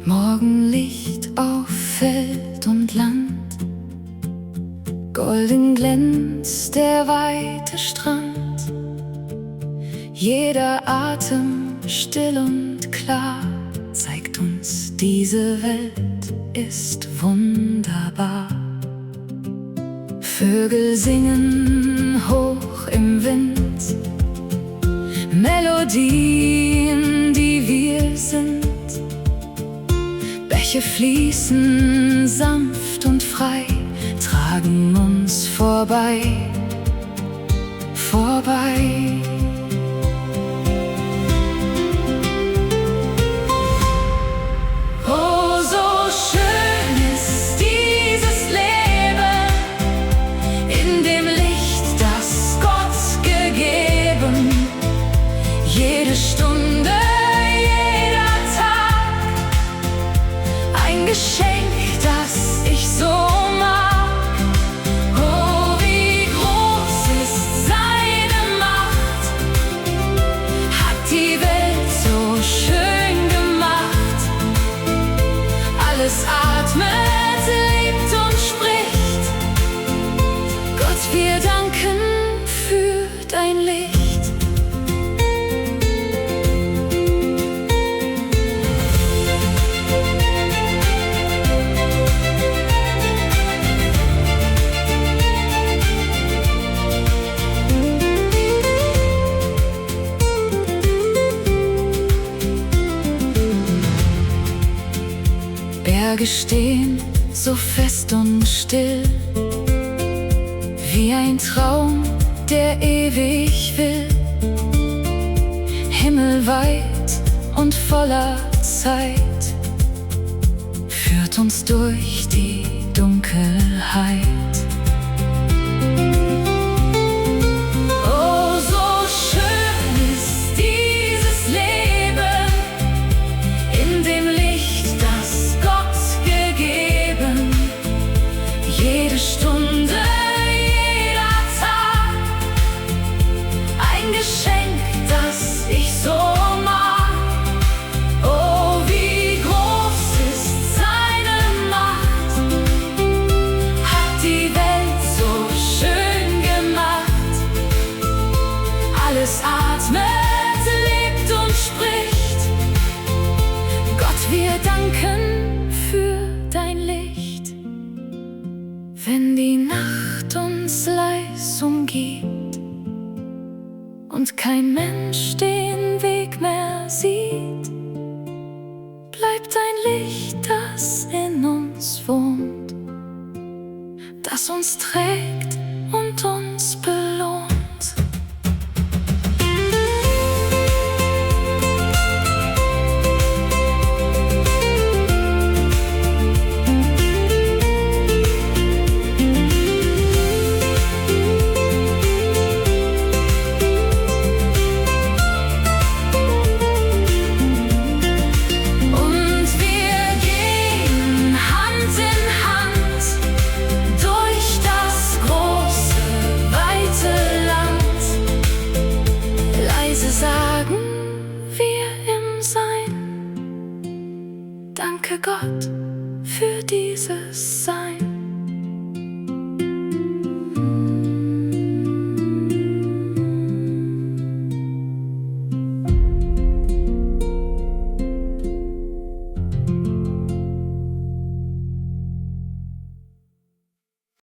Morgenlicht auf Feld und Land, golden glänzt der weite Strand, jeder Atem still und klar zeigt uns, diese Welt ist wunderbar. Vögel singen hoch im Wind, Melodien, die wir sind. Bäche fließen sanft und frei, tragen uns vorbei, vorbei. Oh, so schön ist dieses Leben, in dem Licht, das Gott gegeben. Jede Stunde, jeder Tag, ein Geschenk, das ich so mag. Oh, wie groß ist seine Macht, hat die Welt so schön gemacht. Alles atmet, lebt und spricht. Gott, wir danken für dein Licht. Berge stehen so fest und still, wie ein Traum, der ewig will. Himmel weit und voller Zeit führt uns durch die Dunkelheit. Oh, so schön ist dieses Leben, in dem Licht, das Gott gegeben. Jede Stunde, jeder Tag, ein Geschenk, das ich so mag. Oh, wie groß ist seine Macht, hat die Welt so schön gemacht. Alles atmet, lebt und spricht. Gott, wir danken für dein Licht. Wenn die Nacht uns leis umgibt und kein Mensch den Weg mehr sieht, bleibt ein Licht, das in uns wohnt, das uns trägt und uns belohnt. Sagen wir im Sein, danke Gott für dieses Sein.